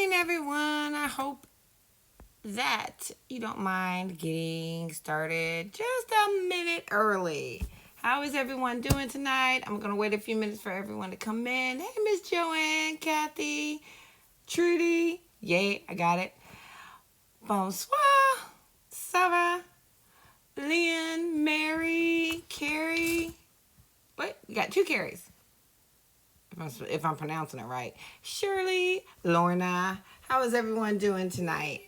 morning, everyone. I hope that you don't mind getting started just a minute early. How is everyone doing tonight? I'm going to wait a few minutes for everyone to come in. Hey, Miss Joanne, Kathy, Trudy. Yay, I got it. Bonsoir, Sarah, Leon, Mary, Carrie. Wait, you got two Carries. If I'm pronouncing it right. Shirley, Lorna, how is everyone doing tonight?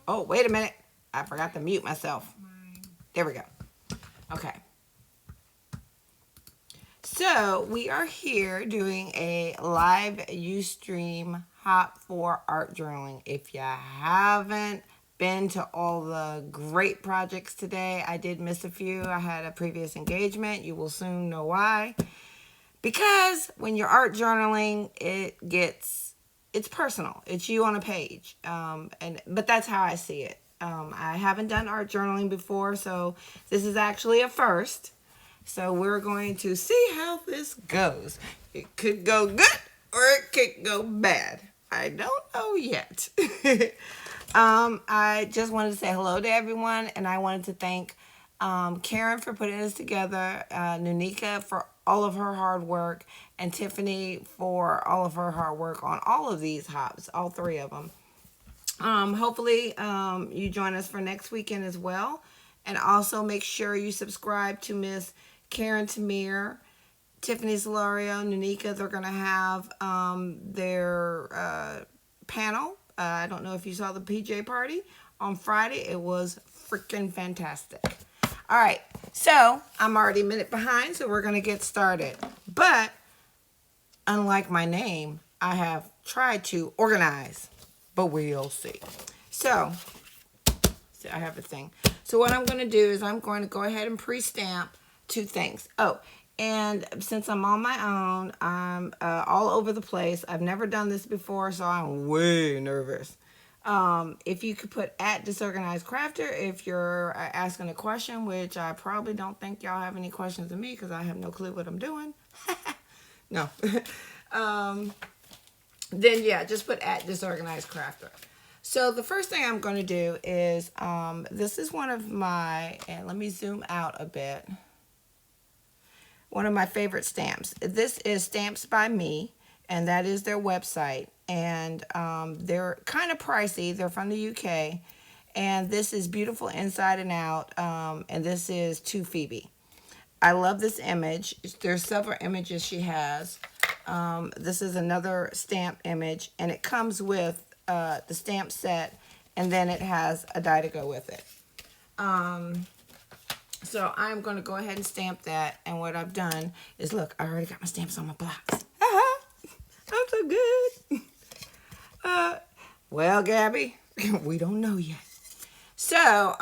Oh, wait a minute. I forgot to mute myself. There we go. Okay. So we are here doing a live Ustream Hop for art journaling. If you haven't been to all the great projects today, I did miss a few. I had a previous engagement. You will soon know why. Because when you're art journaling, it's personal. It's you on a page. But that's how I see it. I haven't done art journaling before, so this is actually a first. So we're going to see how this goes. It could go good or it could go bad. I don't know yet. I just wanted to say hello to everyone, and I wanted to thank Karen for putting this together, Nikki for all of her hard work, and Tiffany for all of her hard work on all of these hops, all three of them. Hopefully you join us for next weekend as well. And also make sure you subscribe to Miss Karen Tamir, Tiffany's Lario, Nikki. They're going to have their panel. I don't know if you saw the PJ party on Friday. It was freaking fantastic. All right, so I'm already a minute behind, so we're going to get started. But unlike my name, I have tried to organize, but we'll see. So I have a thing. So what I'm going to do is I'm going to go ahead and pre-stamp two things. Oh, and since I'm on my own, I'm all over the place. I've never done this before, so I'm way nervous. If you could put at DisorganizedCrafter if you're asking a question, which I probably don't think y'all have any questions of me because I have no clue what I'm doing. No. Then yeah, just put at DisorganizedCrafter. So the first thing I'm going to do is, this is one of my, and let me zoom out a bit, one of my favorite stamps. This is Stamps by Me, and that is their website. And they're kind of pricey. They're from the UK. And this is Beautiful Inside and Out. And this is to Phoebe. I love this image. There's several images she has. This is another stamp image. And it comes with the stamp set. And then it has a die to go with it. So I'm going to go ahead and stamp that. And what I've done is, look, I already got my stamps on my blocks. I'm so good. Well, Gabby, we don't know yet. So,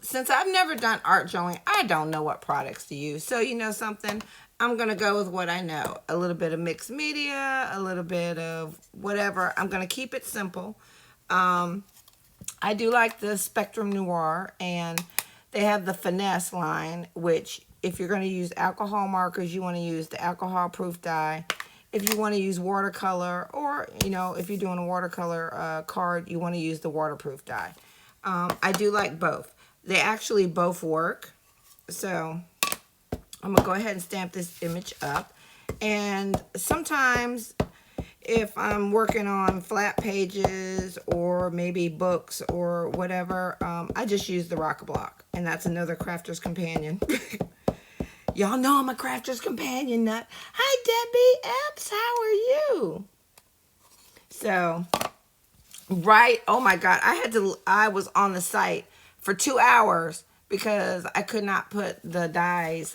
since I've never done art journaling, I don't know what products to use. So, you know something? I'm going to go with what I know. A little bit of mixed media, a little bit of whatever. I'm going to keep it simple. I do like the Spectrum Noir, and they have the Finesse line, which if you're going to use alcohol markers, you want to use the alcohol-proof die. If you want to use watercolor, or, you know, if you're doing a watercolor card, you want to use the waterproof die. I do like both. They actually both work. So I'm going to go ahead and stamp this image up. And sometimes if I'm working on flat pages or maybe books or whatever, I just use the Rock Block. And that's another Crafter's Companion. Y'all know I'm a Crafter's Companion nut. Hi, Debbie Epps. How are you? So, right. Oh, my God. I was on the site for 2 hours because I could not put the dies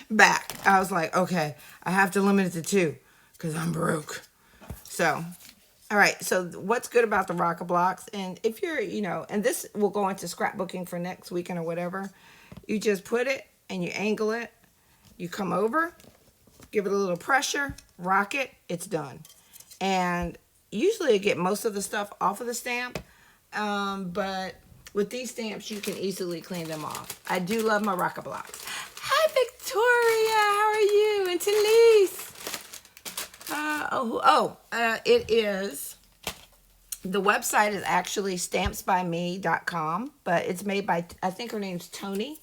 back. I was like, okay, I have to limit it to 2 because I'm broke. So, all right. So, what's good about the Rock Blocks? And if you're, you know, and this will go into scrapbooking for next weekend or whatever, you just put it and you angle it, you come over, give it a little pressure, rock it, it's done. And usually I get most of the stuff off of the stamp, but with these stamps, you can easily clean them off. I do love my Rock Blocks. Hi, Victoria, how are you? And Talise. Oh, It is, the website is actually stampsbyme.com, but it's made by, I think her name's Tony.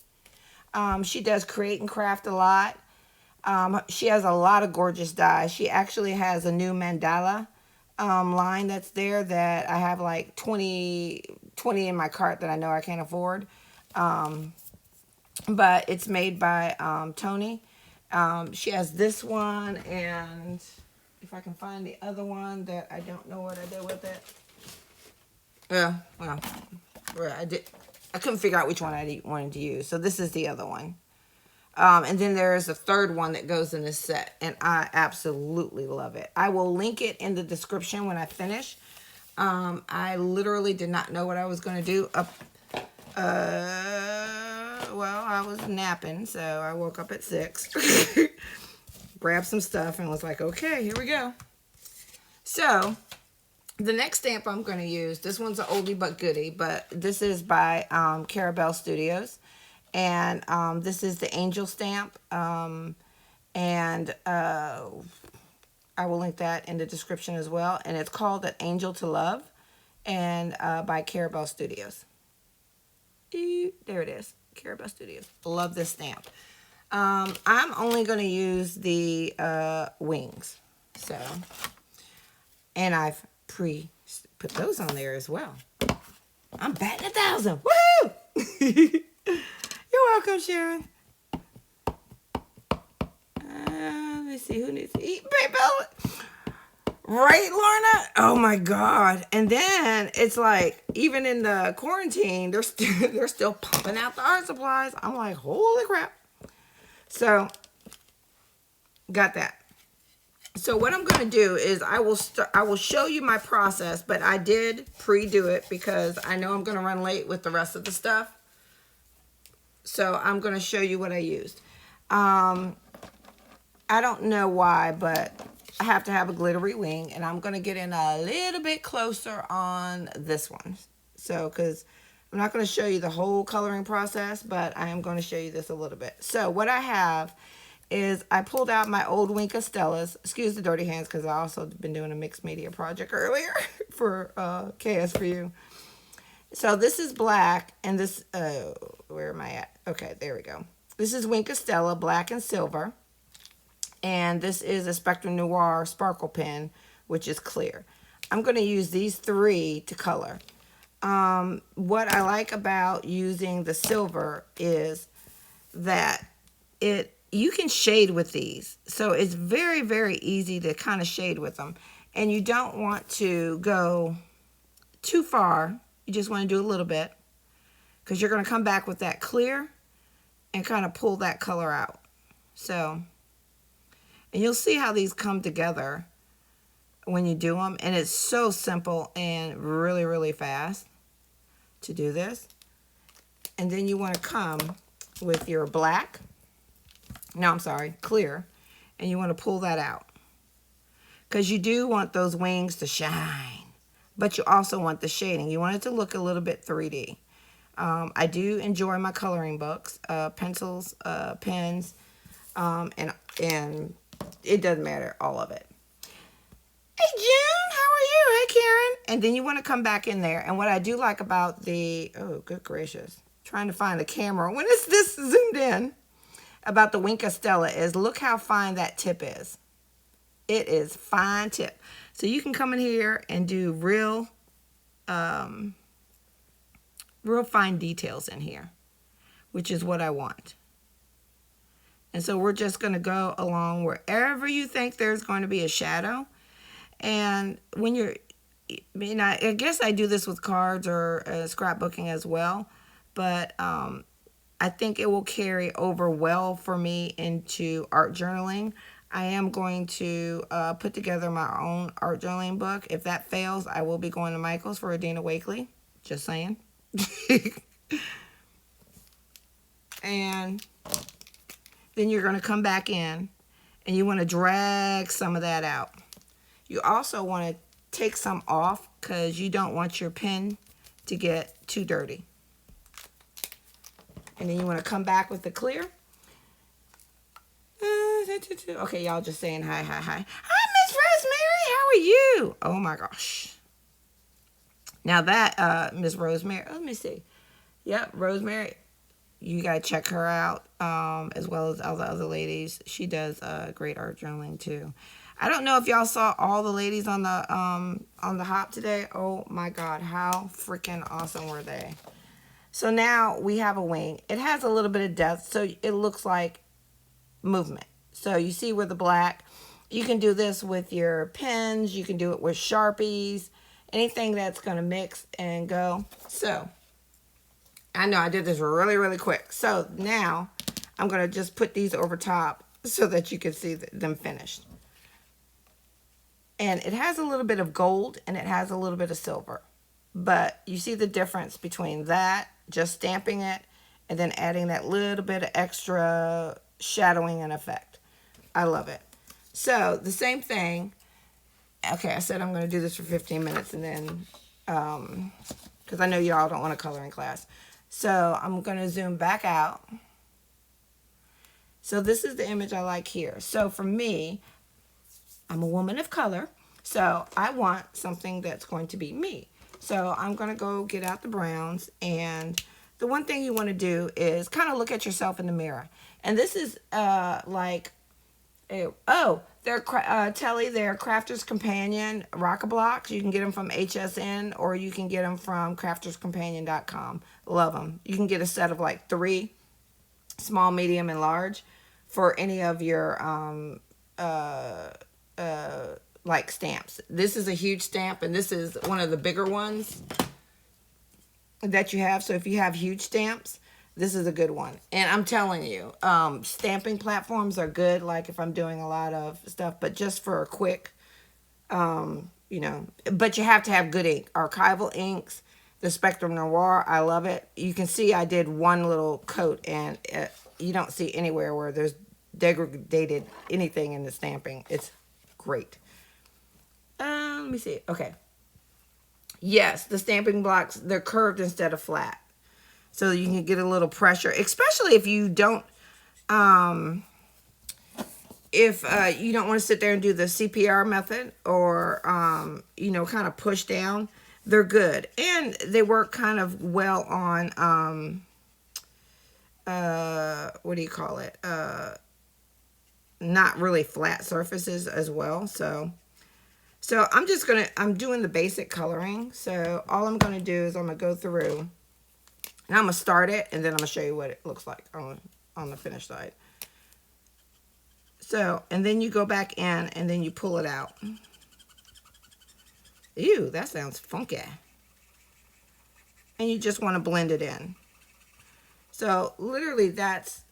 She does create and craft a lot. She has a lot of gorgeous dyes. She actually has a new mandala line that's there that I have like 20 in my cart that I know I can't afford. But it's made by Tony. She has this one, and if I can find the other one that I don't know what I did with it. Yeah, well, I couldn't figure out which one I wanted to use. So this is the other one. And then there's a third one that goes in this set, and I absolutely love it. I will link it in the description when I finish. I literally did not know what I was going to do. Well, I was napping, so I woke up at 6, grabbed some stuff, and was like, okay, here we go. So the next stamp I'm going to use, this one's an oldie but goodie, but this is by Carabelle Studios. And this is the angel stamp. I will link that in the description as well. And it's called An Angel to Love, and by Carabelle Studios. There it is, Carabelle Studios. Love this stamp. I'm only going to use the wings. So, and I've put those on there as well. I'm batting 1,000. Woo! You're welcome, Sharon. Let me see who needs to eat. Baby, right, Lorna? Oh my God! And then it's like, even in the quarantine, they're still pumping out the art supplies. I'm like, holy crap! So, got that. So what I'm going to do is I will show you my process, but I did pre-do it because I know I'm going to run late with the rest of the stuff. So I'm going to show you what I used. I don't know why, but I have to have a glittery wing, and I'm going to get in a little bit closer on this one. So, because I'm not going to show you the whole coloring process, but I am going to show you this a little bit. So what I have is I pulled out my old Wink of Stella's. Excuse the dirty hands, because I also been doing a mixed media project earlier for KS for You. So this is black, and this, where am I at? Okay, there we go. This is Wink of Stella, black and silver. And this is a Spectrum Noir sparkle pen, which is clear. I'm going to use these 3 to color. What I like about using the silver is that you can shade with these. So it's very, very easy to kind of shade with them. And you don't want to go too far. You just want to do a little bit, because you're going to come back with that clear and kind of pull that color out. So, and you'll see how these come together when you do them. And it's so simple and really, really fast to do this. And then you want to come with your black. No, I'm sorry, clear. And you want to pull that out, because you do want those wings to shine. But you also want the shading. You want it to look a little bit 3D. I do enjoy my coloring books, pencils, pens, and it doesn't matter, all of it. Hey, June, how are you? Hey, Karen. And then you want to come back in there. And what I do like about the, oh, good gracious, trying to find the camera when it's this zoomed in, about the Wink of Stella is, look how fine that tip is. It is fine tip. So you can come in here and do real fine details in here, which is what I want. And so we're just going to go along wherever you think there's going to be a shadow. And when you're, I guess I do this with cards or scrapbooking as well, but I think it will carry over well for me into art journaling. I am going to put together my own art journaling book. If that fails, I will be going to Michael's for Adina Wakely. Just saying. And then you're going to come back in, and you want to drag some of that out. You also want to take some off, because you don't want your pen to get too dirty. And then you want to come back with the clear. Okay, y'all just saying hi, hi, hi. Hi, Miss Rosemary. are you? Oh my gosh. Now that Miss Rosemary, let me see. Yep, Rosemary, you gotta check her out, as well as all the other ladies. She does great art journaling too. I don't know if y'all saw all the ladies on the hop today. Oh my God, how freaking awesome were they? So now we have a wing. It has a little bit of depth, so it looks like movement. So you see with the black, you can do this with your pens, you can do it with Sharpies, anything that's going to mix and go. So I know I did this really, really quick. So now I'm going to just put these over top so that you can see them finished. And it has a little bit of gold and it has a little bit of silver. But you see the difference between that, just stamping it, and then adding that little bit of extra shadowing and effect. I love it. So the same thing. Okay, I said I'm going to do this for 15 minutes and then, because I know y'all don't want to color in class. So I'm going to zoom back out. So this is the image I like here. So for me, I'm a woman of color. So I want something that's going to be me. So I'm going to go get out the browns. And the one thing you want to do is kind of look at yourself in the mirror. And this is like, they're Telly, they're Crafter's Companion rocker blocks. You can get them from HSN or you can get them from crafterscompanion.com. Love them. You can get a set of like 3, small, medium, and large for any of your like stamps. This is a huge stamp and this is one of the bigger ones that you have. So if you have huge stamps, this is a good one. And I'm telling you, stamping platforms are good, like if I'm doing a lot of stuff, but just for a quick, you know, but you have to have good ink. Archival inks, the Spectrum Noir, I love it. You can see I did one little coat and you don't see anywhere where there's degraded anything in the stamping. It's great. Let me see. Okay. Yes, the stamping blocks, they're curved instead of flat. So you can get a little pressure, especially if you don't, you don't want to sit there and do the CPR method or, you know, kind of push down. They're good. And they work kind of well on, what do you call it? Not really flat surfaces as well. So I'm doing the basic coloring. So all I'm going to do is I'm going to go through and I'm going to start it and then I'm going to show you what it looks like on the finished side. So, and then you go back in and then you pull it out. Ew, that sounds funky. And you just want to blend it in. So literally that's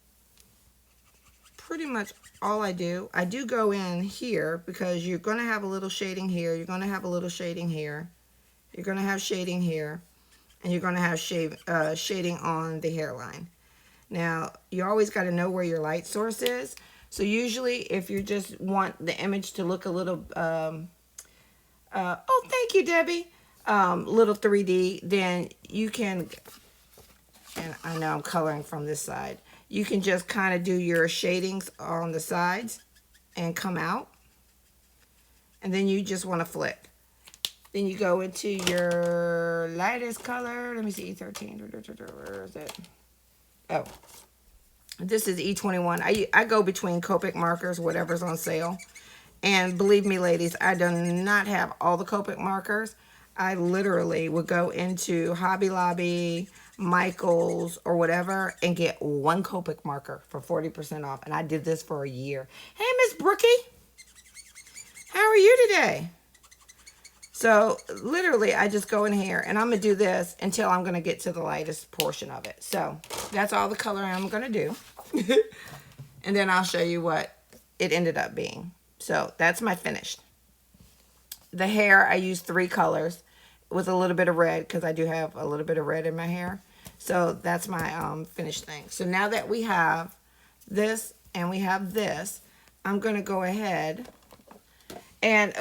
pretty much all I do. I do go in here because you're going to have a little shading here. You're going to have a little shading here. You're going to have shading here. And you're going to have shading on the hairline. Now, you always got to know where your light source is. So usually if you just want the image to look a little, oh, thank you, Debbie, little 3D, then you can, and I know I'm coloring from this side, you can just kind of do your shadings on the sides and come out. And then you just want to flick. Then you go into your lightest color. Let me see, E13. Where is it? Oh, this is E21. I go between Copic markers, whatever's on sale. And believe me, ladies, I do not have all the Copic markers. I literally would go into Hobby Lobby, Michael's, or whatever, and get one Copic marker for 40% off. And I did this for a year. Hey, Miss Brookie. How are you today? So literally I just go in here and I'm going to do this until I'm going to get to the lightest portion of it. So that's all the color I'm going to do. And then I'll show you what it ended up being. So that's my finished. The hair, I used 3 colors with a little bit of red because I do have a little bit of red in my hair. So that's my finished thing. So now that we have this and we have this, I'm going to go ahead and...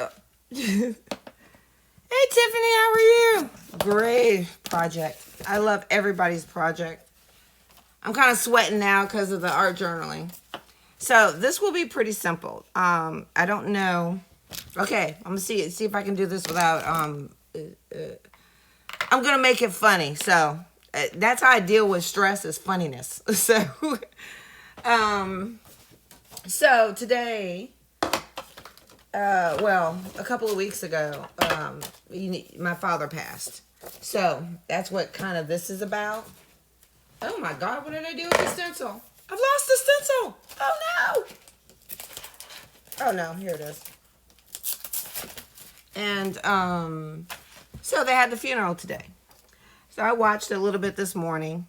Hey, Tiffany, how are you? Great project. I love everybody's project. I'm kind of sweating now because of the art journaling. So this will be pretty simple. I don't know Okay, I'm gonna see if I can do this without I'm gonna make it funny. So that's how I deal with stress, is funniness. So so today, well, a couple of weeks ago, my father passed. So that's what kind of this is about. Oh my God, what did I do with the stencil? I've lost the stencil. Oh no. Oh no, here it is. And so they had the funeral today. So I watched a little bit this morning.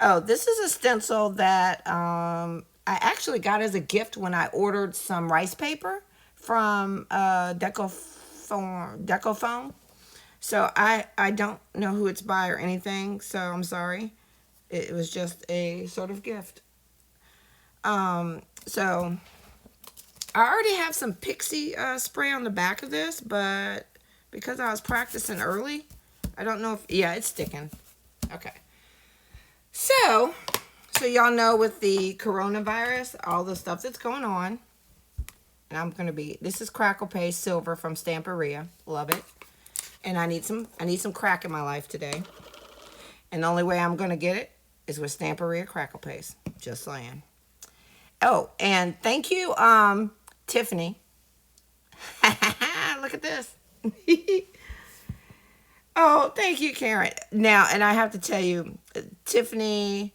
Oh, this is a stencil that I actually got as a gift when I ordered some rice paper from Decofoam. So I don't know who it's by or anything, so I'm sorry. It was just a sort of gift. So I already have some pixie spray on the back of this, but because I was practicing early, I don't know if, yeah, it's sticking. Okay. So y'all know with the coronavirus, all the stuff that's going on, and I'm going to be, this is Crackle Paste Silver from Stamperia. Love it. And I need some crack in my life today. And the only way I'm going to get it is with Stamperia Crackle Paste. Just saying. Oh, and thank you, Tiffany. Look at this. Oh, thank you, Karen. Now, and I have to tell you, Tiffany,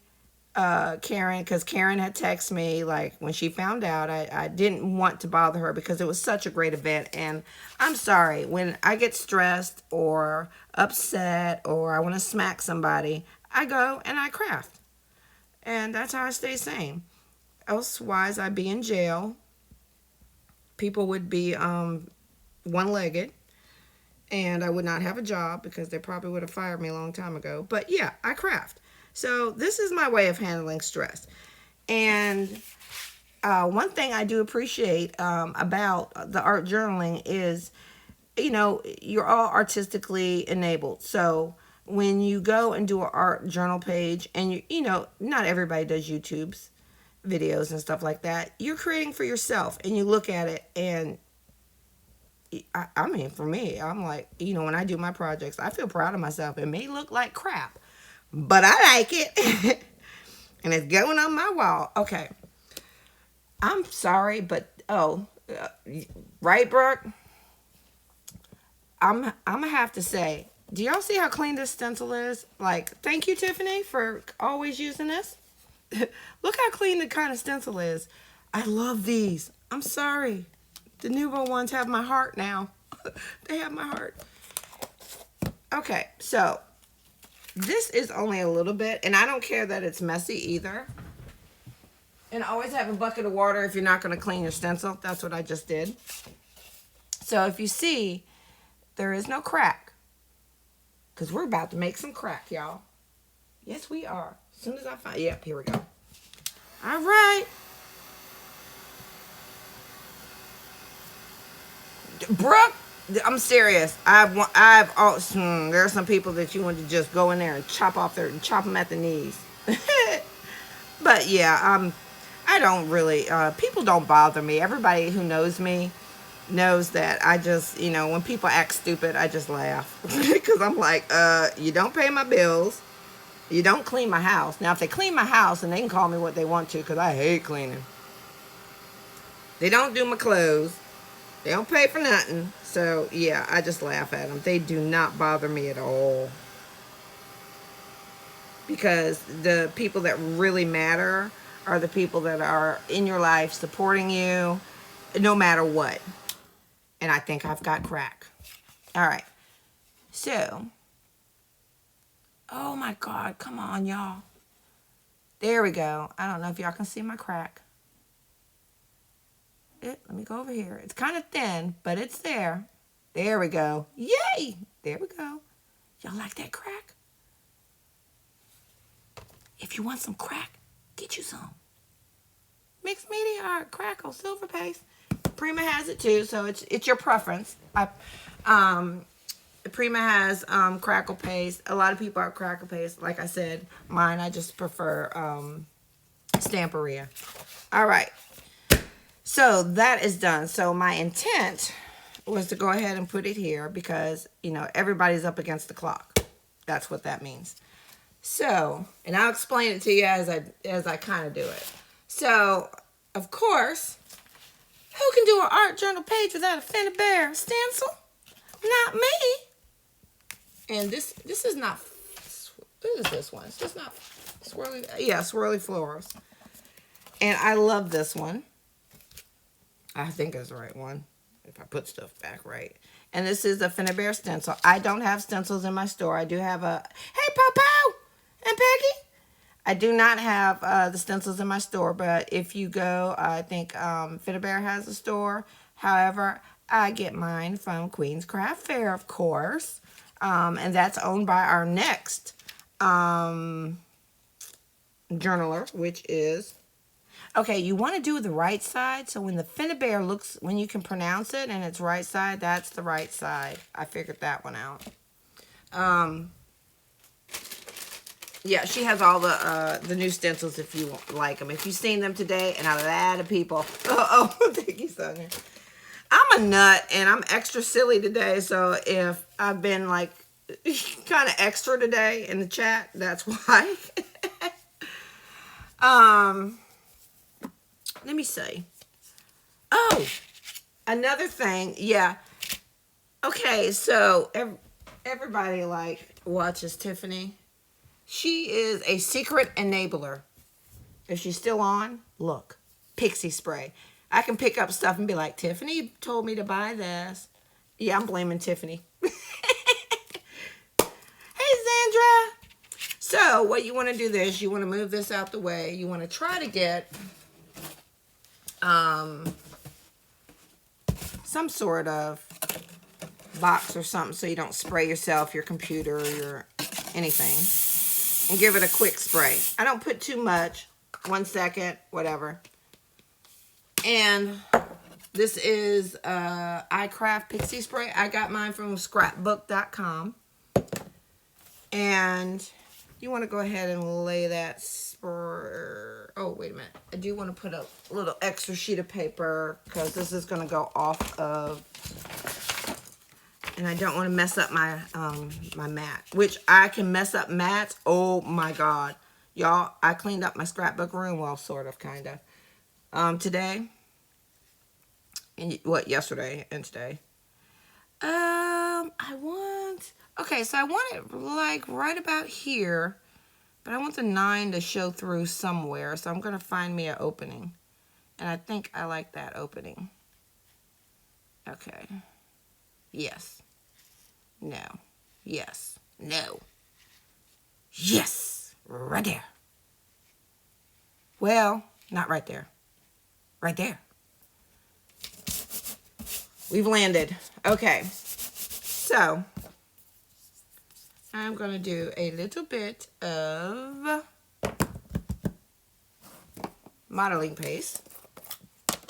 Karen, because Karen had texted me, like, when she found out, I didn't want to bother her because it was such a great event. And I'm sorry, when I get stressed or upset or I want to smack somebody, I go and I craft. And that's how I stay sane. Elsewise, I'd be in jail. People would be one-legged. And I would not have a job because they probably would have fired me a long time ago. But yeah, I craft. So this is my way of handling stress. And one thing I do appreciate about the art journaling is, you know, you're all artistically enabled. So when you go and do an art journal page, and you know, not everybody does YouTube's videos and stuff like that. You're creating for yourself, and you look at it, and I mean, for me, I'm like, you know, when I do my projects, I feel proud of myself. It may look like crap, but I like it. And it's going on my wall. Okay. I'm sorry, but, right, Brooke? I'm going to have to say, do y'all see how clean this stencil is? Like, thank you, Tiffany, for always using this. Look how clean the kind of stencil is. I love these. I'm sorry. The Nuvo ones have my heart now. They have my heart. Okay, so this is only a little bit, and I don't care that it's messy either. And always have a bucket of water if you're not going to clean your stencil. That's what I just did. So if you see, there is no crack. Because we're about to make some crack, y'all. Yes, we are. As soon as I find, yep, here we go. All right. Brooke, I'm serious. There are some people that you want to just go in there and chop them at the knees. But yeah, I don't really, people don't bother me. Everybody who knows me knows that I just, you know, when people act stupid, I just laugh. Because I'm like, you don't pay my bills. You don't clean my house. Now, if they clean my house, and they can call me what they want to, because I hate cleaning. They don't do my clothes. They don't pay for nothing. So, yeah, I just laugh at them. They do not bother me at all. Because the people that really matter are the people that are in your life supporting you no matter what. And I think I've got crack. All right. So, oh my God, come on, y'all. There we go. I don't know if y'all can see my crack. Let me go over here. It's kind of thin, but it's there. There we go. Yay! There we go. Y'all like that crack? If you want some crack, get you some. Mixed media art, crackle, silver paste. Prima has it too, so it's your preference. Prima has crackle paste. A lot of people have crackle paste. Like I said, mine, I just prefer Stamperia. All right. So that is done. So my intent was to go ahead and put it here because, you know, everybody's up against the clock. That's what that means. So, and I'll explain it to you as I kind of do it. So, of course, who can do an art journal page without a Finna Bear stencil? Not me. And this is not, what is this one? It's just not swirly, yeah, swirly florals. And I love this one. I think it's the right one, if I put stuff back right. And this is a Finna Bear stencil. I don't have stencils in my store. I do have a, hey, Popo and Peggy. I do not have the stencils in my store, but if you go, I think Finna Bear has a store. However, I get mine from Queen's Craft Fair, of course. And that's owned by our next journaler, which is, okay, you want to do the right side. So when the Finna Bear looks, when you can pronounce it and it's right side, that's the right side. I figured that one out. Yeah, she has all the new stencils if you like them. If you've seen them today, and a lot of people. Oh, thank you, Sonia. I'm a nut, and I'm extra silly today. So if I've been like kind of extra today in the chat, that's why. Let me see. Oh, another thing. Yeah. Okay, so everybody like watches Tiffany. She is a secret enabler. If she's still on, look, pixie spray. I can pick up stuff and be like, Tiffany told me to buy this. Yeah, I'm blaming Tiffany. Hey, Zandra. So what you want to do is you want to move this out the way. You want to try to get some sort of box or something so you don't spray yourself, your computer, your anything. And give it a quick spray. I don't put too much. 1 second, whatever. And this is iCraft Pixie Spray. I got mine from scrapbook.com. And you want to go ahead and lay that spray. Oh, wait a minute. I do want to put a little extra sheet of paper because this is going to go off of... And I don't want to mess up my my mat, which I can mess up mats. Oh my God, y'all! I cleaned up my scrapbook room, well, sort of, kind of, today. And yesterday and today. Okay, so I want it like right about here, but I want the 9 to show through somewhere. So I'm gonna find me an opening, and I think I like that opening. Okay. Yes. No. Yes. No. Yes. Right there. Well, not right there. Right there. We've landed. Okay. So, I'm going to do a little bit of modeling paste.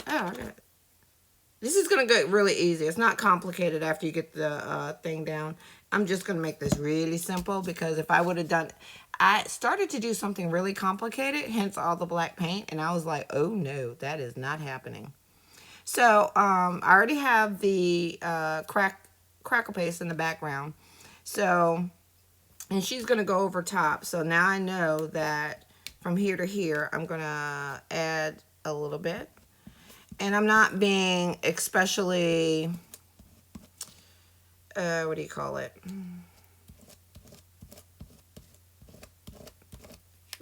Oh, I got it. This is going to get really easy. It's not complicated after you get the thing down. I'm just going to make this really simple because if I would have done... I started to do something really complicated, hence all the black paint, and I was like, oh no, that is not happening. So, I already have the crackle paste in the background. So, and she's going to go over top. So now I know that from here to here, I'm going to add a little bit. And I'm not being especially, what do you call it?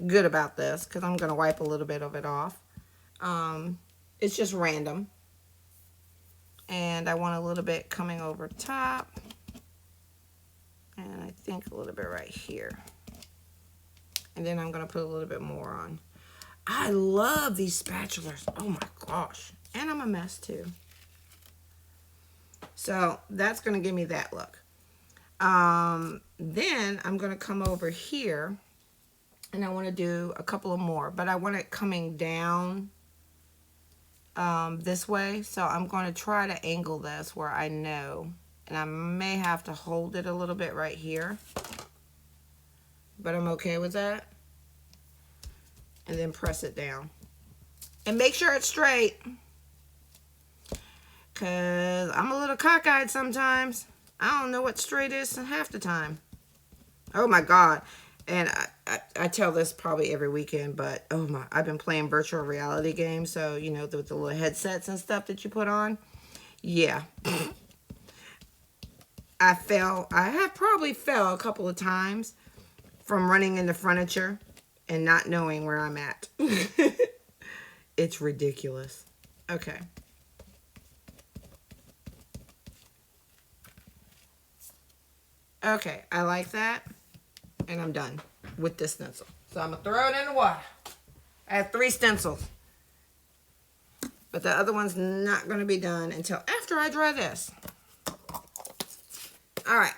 Good about this, because I'm going to wipe a little bit of it off. It's just random. And I want a little bit coming over top. And I think a little bit right here. And then I'm going to put a little bit more on. I love these spatulas. Oh my gosh. And I'm a mess too. So that's going to give me that look. Then I'm going to come over here and I want to do a couple of more, but I want it coming down this way. So I'm going to try to angle this where I know, and I may have to hold it a little bit right here, but I'm okay with that. And then press it down and make sure it's straight. Because I'm a little cockeyed sometimes. I don't know what straight is half the time. Oh my God. And I tell this probably every weekend, but oh my, I've been playing virtual reality games. So, you know, with the little headsets and stuff that you put on. Yeah. I have probably fell a couple of times from running into furniture and not knowing where I'm at. It's ridiculous. Okay. Okay, I like that. And I'm done with this stencil. So I'm going to throw it in the water. I have 3 stencils. But the other one's not going to be done until after I dry this. All right.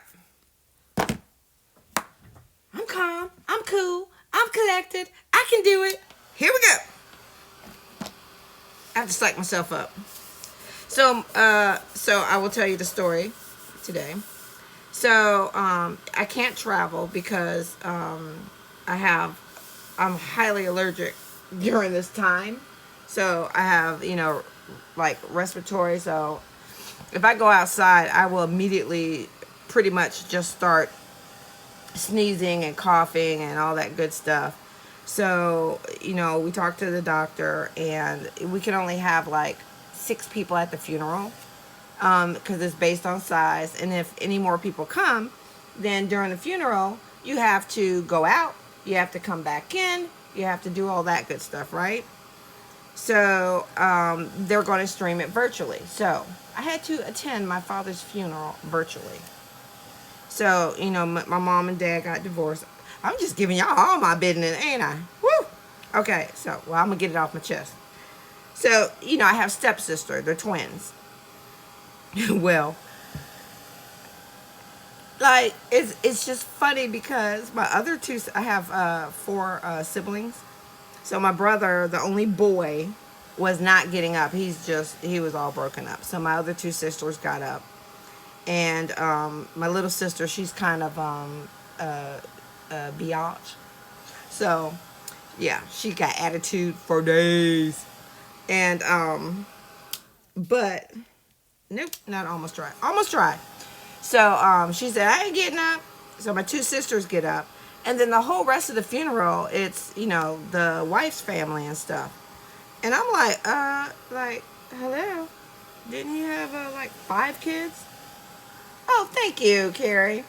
I'm calm. I'm cool. I'm collected. I can do it. Here we go. I have to psych myself up. So I will tell you the story today. So I can't travel because I'm highly allergic during this time. So I have, you know, like respiratory. So if I go outside, I will immediately pretty much just start sneezing and coughing and all that good stuff. So, you know, we talked to the doctor and we can only have like 6 people at the funeral because it's based on size. And if any more people come, then during the funeral, you have to go out, you have to come back in, you have to do all that good stuff, right? So they're going to stream it virtually. So I had to attend my father's funeral virtually. So, you know, my mom and dad got divorced. I'm just giving y'all all my business, ain't I? Woo! Okay, so, well, I'm going to get it off my chest. So, you know, I have stepsister. They're twins. Well, like, it's just funny because my other 2, I have 4 siblings. So my brother, the only boy, was not getting up. He was all broken up. So my other 2 sisters got up. And my little sister, she's kind of biatch. So, yeah, she got attitude for days. And, but, nope, not almost dry. Almost dry. So, she said, I ain't getting up. So my 2 sisters get up. And then the whole rest of the funeral, it's, you know, the wife's family and stuff. And I'm like, hello? Didn't he have, like, 5 kids? Oh, thank you, Carrie.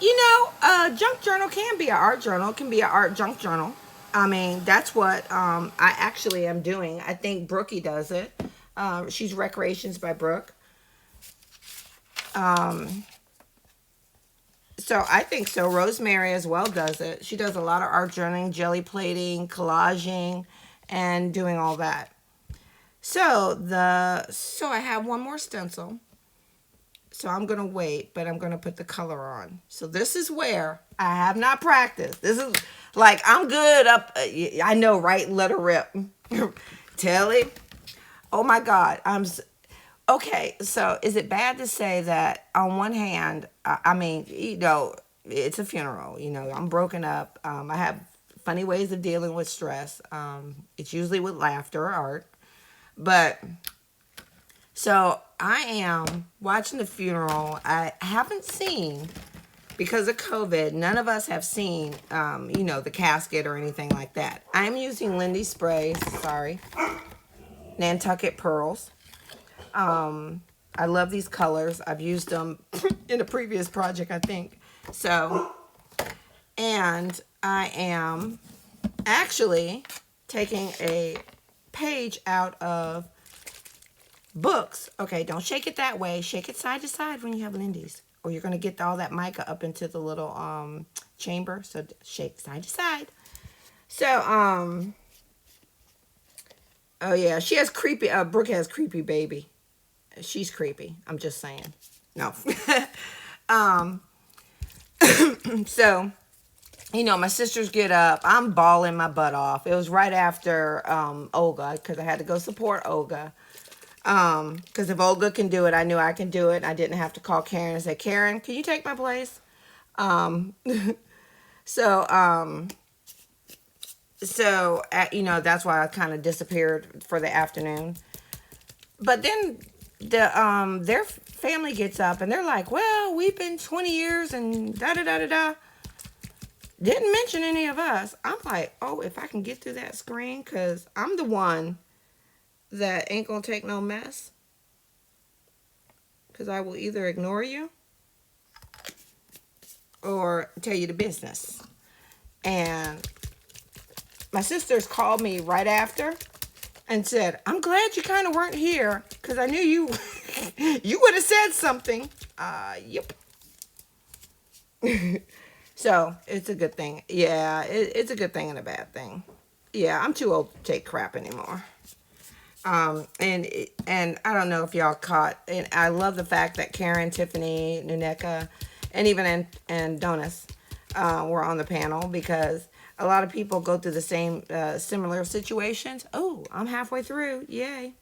You know, junk journal can be an art journal. It can be an art junk journal. I mean, that's what I actually am doing. I think Brookie does it. She's Recreations by Brooke. So I think so. Rosemary as well does it. She does a lot of art journaling, jelly plating, collaging, and doing all that. So I have one more stencil. So I'm going to wait, but I'm going to put the color on. So this is where I have not practiced. This is like, I'm good up. I know, right? Let her rip. Telly. Oh my God. Okay. So is it bad to say that on one hand, I mean, you know, it's a funeral, you know, I'm broken up. I have funny ways of dealing with stress. It's usually with laughter or art. But so I am watching the funeral. I haven't seen, because of COVID, none of us have seen, you know, the casket or anything like that. I'm using Lindy Sprays, sorry, Nantucket Pearls. I love these colors. I've used them in a previous project, I think. So, and I am actually taking a page out of books. Okay, don't shake it that way. Shake it side to side when you have Lindy's, or you're going to get all that mica up into the little chamber. So shake side to side. So, oh yeah, she has creepy, Brooke has creepy baby. She's creepy. I'm just saying. No. So, you know, my sisters get up. I'm bawling my butt off. It was right after Olga, because I had to go support Olga. Because if Olga can do it, I knew I can do it. I didn't have to call Karen and say, Karen, can you take my place? So So, you know, that's why I kind of disappeared for the afternoon. But then their family gets up and they're like, well, we've been 20 years and da da da da da. Didn't mention any of us. I'm like, oh, if I can get through that screen, because I'm the one that ain't gonna take no mess. Because I will either ignore you or tell you the business. And my sisters called me right after and said, I'm glad you kind of weren't here because I knew you you would have said something. Yep. So it's a good thing. Yeah, it's a good thing and a bad thing. Yeah, I'm too old to take crap anymore. And I don't know if y'all caught, and I love the fact that Karen, Tiffany, Nuneka, and even and Donis were on the panel, because a lot of people go through the same similar situations. Oh, I'm halfway through. Yay.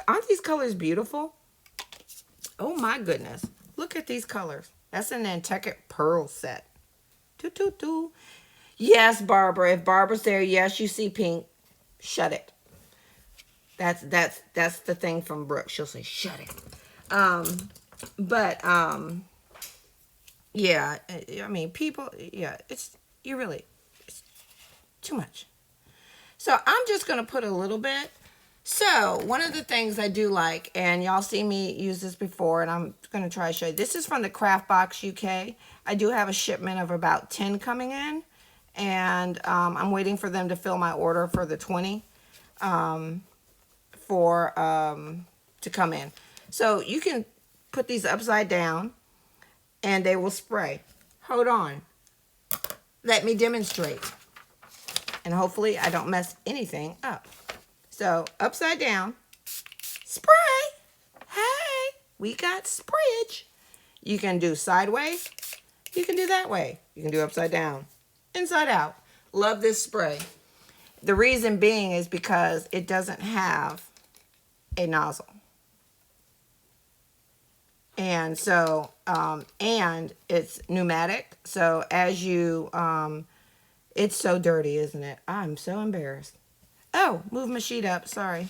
Aren't these colors beautiful? Oh my goodness. Look at these colors. That's an Nantucket Pearl set. Toot. Yes, Barbara. If Barbara's there, yes, you see pink. Shut it. That's the thing from Brooke. She'll say, shut it. Yeah, I mean, people, yeah, it's too much. So I'm just going to put a little bit. So one of the things I do like, and y'all see me use this before, and I'm going to try to show you. This is from the Craft Box UK. I do have a shipment of about 10 coming in, and I'm waiting for them to fill my order for the 20 to come in. So you can put these upside down, and they will spray. Hold on. Let me demonstrate. And hopefully I don't mess anything up. So, upside down, spray. Hey, we got sprayage. You can do sideways. You can do that way. You can do upside down, inside out. Love this spray. The reason being is because it doesn't have a nozzle. And so, and it's pneumatic. So as you, it's so dirty, isn't it? I'm so embarrassed. Oh, move my sheet up. Sorry.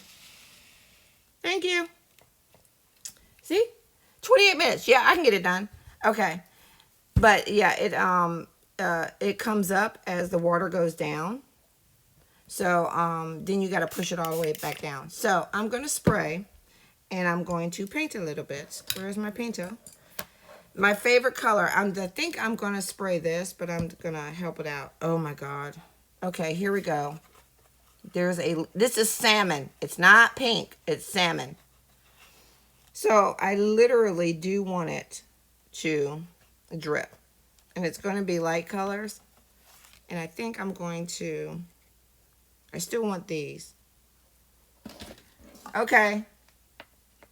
Thank you. See? 28 minutes. Yeah, I can get it done. Okay. But yeah, it comes up as the water goes down. So, then you got to push it all the way back down. So, I'm going to spray, and I'm going to paint a little bit. Where's my painter? My favorite color. I think I'm going to spray this, but I'm going to help it out. Oh my God. Okay, here we go. This is salmon. It's not pink. It's salmon. So I literally do want it to drip. And it's going to be light colors. And I think I'm going to, I still want these. Okay.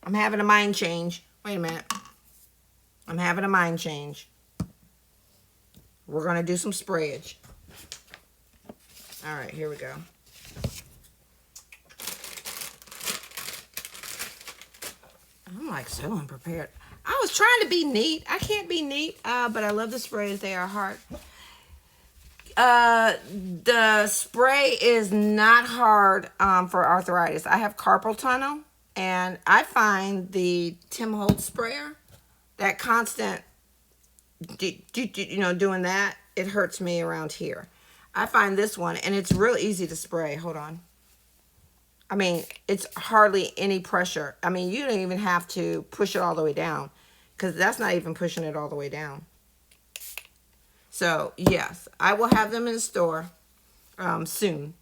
I'm having a mind change. Wait a minute. I'm having a mind change. We're going to do some sprayage. All right, here we go. I'm like so unprepared. I was trying to be neat. I can't be neat, but I love the sprays. They are hard. The spray is not hard for arthritis. I have carpal tunnel, and I find the Tim Holtz sprayer, that constant, doing that, it hurts me around here. I find this one, and it's real easy to spray. Hold on. I mean, it's hardly any pressure. I mean, you don't even have to push it all the way down, because that's not even pushing it all the way down. So, yes, I will have them in the store soon.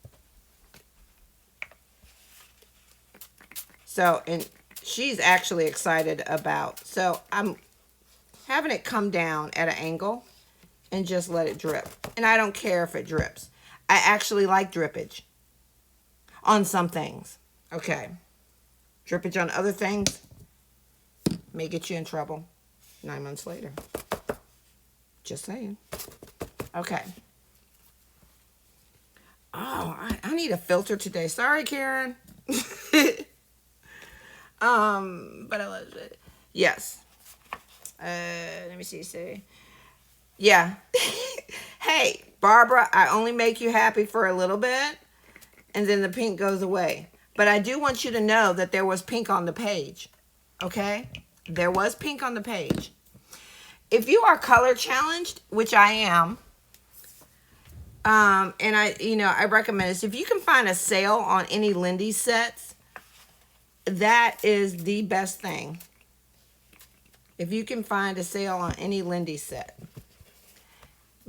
So, and she's actually excited about, so I'm having it come down at an angle and just let it drip. And I don't care if it drips. I actually like drippage on some things. Okay. Drippage on other things may get you in trouble 9 months later. Just saying. Okay. Oh, I need a filter today. Sorry, Karen. But I love it. Yes. Let me see. Yeah. Hey, Barbara, I only make you happy for a little bit, and then the pink goes away. But I do want you to know that there was pink on the page. Okay? There was pink on the page. If you are color challenged, which I am, and I recommend this. If you can find a sale on any Lindy sets, that is the best thing. If you can find a sale on any Lindy set.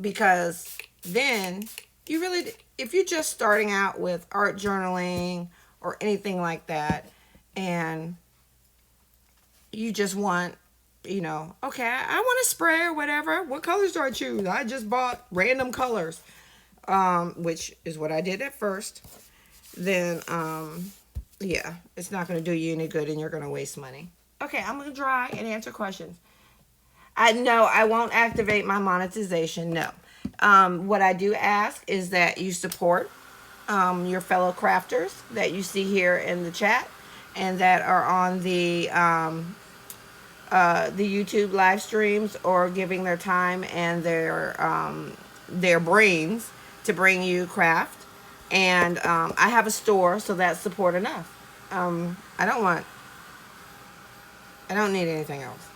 Because then you really, if you're just starting out with art journaling or anything like that, and you just want, okay, I want a spray or whatever. What colors do I choose? I just bought random colors, which is what I did at first. Then, yeah, it's not going to do you any good and you're going to waste money. Okay, I'm going to try and answer questions. No, I won't activate my monetization, no. What I do ask is that you support your fellow crafters that you see here in the chat and that are on the YouTube live streams or giving their time and their brains to bring you craft. And I have a store, so that's support enough. I don't need anything else.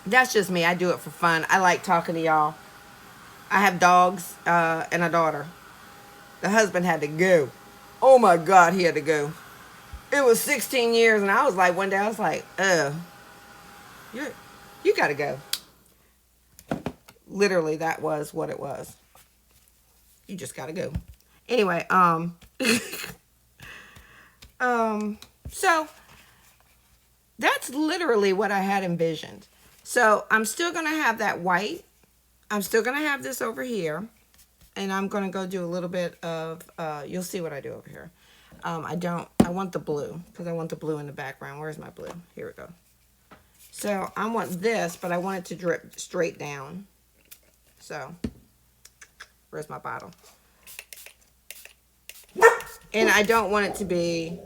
That's just me. I do it for fun. I like talking to y'all. I have dogs and a daughter. The husband had to go. Oh my God, he had to go. It was 16 years, and I was like, one day I was like, you gotta go. Literally, that was what it was. You just gotta go. Anyway, so that's literally what I had envisioned. So I'm still gonna have that white. I'm still gonna have this over here, and I'm gonna go do a little bit of. You'll see what I do over here. I want the blue because I want the blue in the background. Where's my blue? Here we go. So I want this, but I want it to drip straight down. So where's my bottle? And I don't want it to be,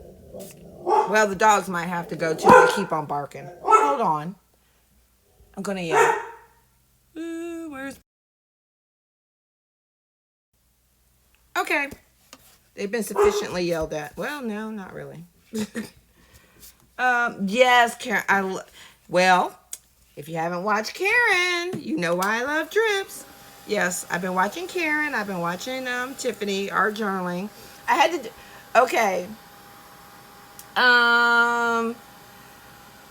well, the dogs might have to go too. They keep on barking. Hold on. I'm going to yell. Where's... Okay. They've been sufficiently yelled at. Well, no, not really. Yes, Karen. Well, if you haven't watched Karen, you know why I love drips. Yes, I've been watching Karen. I've been watching Tiffany, art journaling. I had to do... Okay.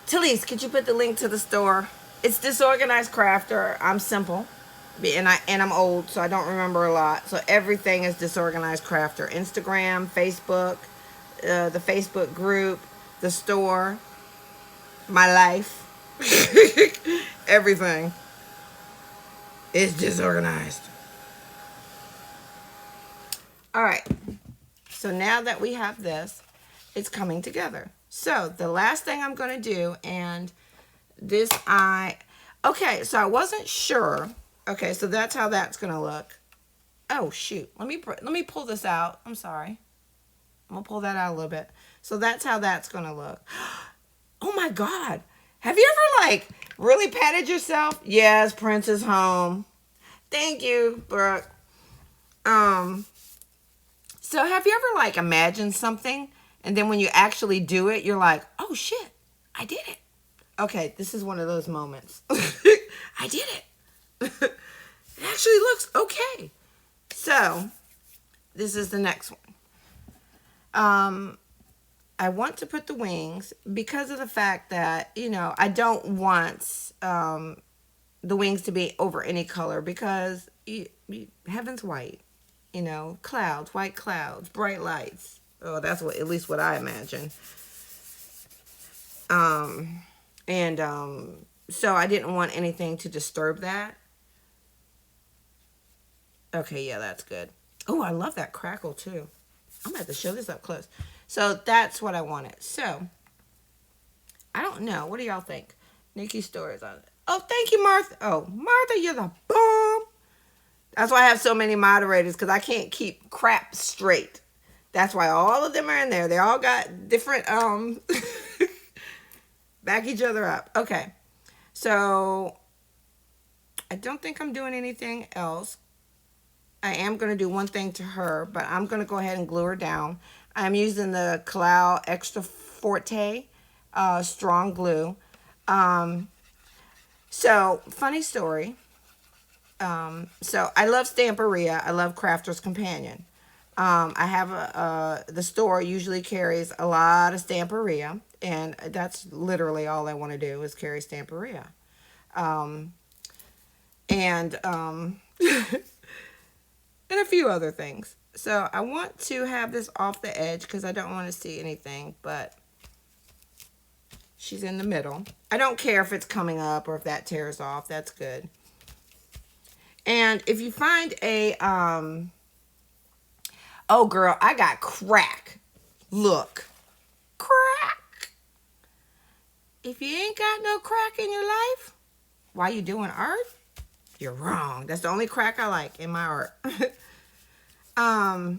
Talise, could you put the link to the store? It's Disorganized Crafter. I'm simple. And I'm old, so I don't remember a lot. So everything is Disorganized Crafter. Instagram, Facebook, the Facebook group, the store, my life. Everything is disorganized. All right. So now that we have this, it's coming together. So the last thing I'm going to do, and this okay, so I wasn't sure. Okay, so that's how that's going to look. Oh, shoot. Let me pull this out. I'm sorry. I'm going to pull that out a little bit. So that's how that's going to look. Oh, my God. Have you ever, like, really patted yourself? Yes, Prince is home. Thank you, Brooke. So have you ever, like, imagined something, and then when you actually do it, you're like, oh, shit, I did it. Okay, this is one of those moments. I did it. It actually looks okay. So, this is the next one. I want to put the wings because of the fact that, I don't want the wings to be over any color because heaven's white. Clouds, white clouds, bright lights. Oh, that's at least what I imagine. So I didn't want anything to disturb that. Okay, yeah, that's good. Oh, I love that crackle too. I'm gonna have to show this up close. So that's what I wanted. So I don't know. What do y'all think? Nikki's store is on it. Oh, thank you, Martha. Oh, Martha, you're the bomb. That's why I have so many moderators, because I can't keep crap straight. That's why all of them are in there. They all got different, back each other up. Okay. So I don't think I'm doing anything else. I am going to do one thing to her, but I'm going to go ahead and glue her down. I'm using the Cloud Extra Forte strong glue. So, funny story. So I love Stamperia. I love Crafter's Companion. I have the store usually carries a lot of Stamperia, and that's literally all I want to do is carry Stamperia. And and a few other things. So I want to have this off the edge because I don't want to see anything, but she's in the middle. I don't care if it's coming up or if that tears off. That's good. And if you find a, oh girl, I got crack. Look, crack. If you ain't got no crack in your life, why you doing art? You're wrong. That's the only crack I like in my art. I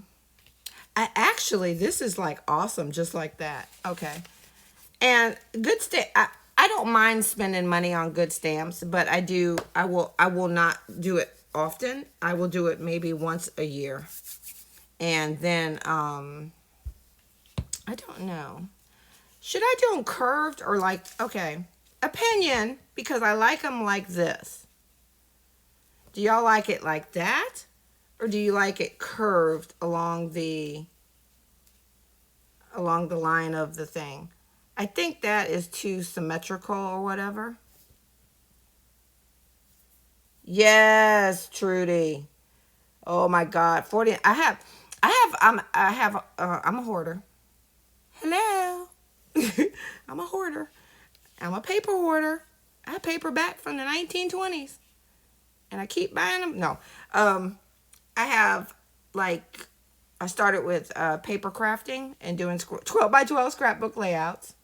actually, this is like awesome, just like that. Okay. And good stamp. I don't mind spending money on good stamps, but I will not do it often. I will do it maybe once a year. And then, I don't know. Should I do them curved or like, okay, opinion, because I like them like this. Do y'all like it like that? Or do you like it curved along the line of the thing? I think that is too symmetrical or whatever. Yes, Trudy. Oh my God, 40. I'm a hoarder. Hello. I'm a hoarder. I'm a paper hoarder. I have paper back from the 1920s, and I keep buying them. No, I have like I started with paper crafting and doing 12 by 12 scrapbook layouts.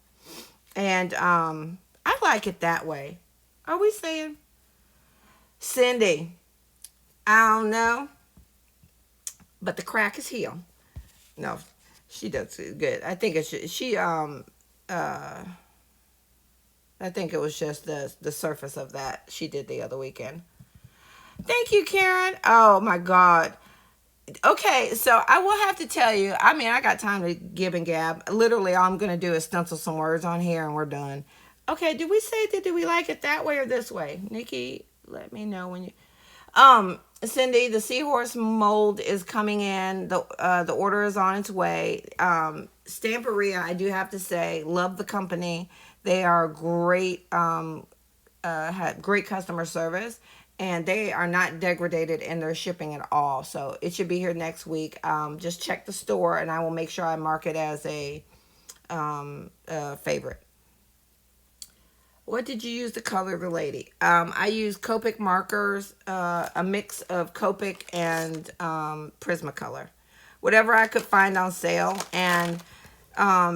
And I like it that way. Are we saying? Cindy, I don't know. But the crack is healed. No, she does good. I think it's I think it was just the surface of that she did the other weekend. Thank you, Karen. Oh my God. Okay, so I will have to tell you, I mean, I got time to gib and gab. Literally, all I'm going to do is stencil some words on here and we're done. Okay, did we say that? Did we like it that way or this way? Nikki, let me know when you... Cindy, the seahorse mold is coming in. The order is on its way. Stamperia, I do have to say, love the company. They are great, had great customer service. And they are not degraded in their shipping at all. So it should be here next week. Just check the store and I will make sure I mark it as a favorite. What did you use to color the lady? I used Copic markers, a mix of Copic and Prismacolor. Whatever I could find on sale. And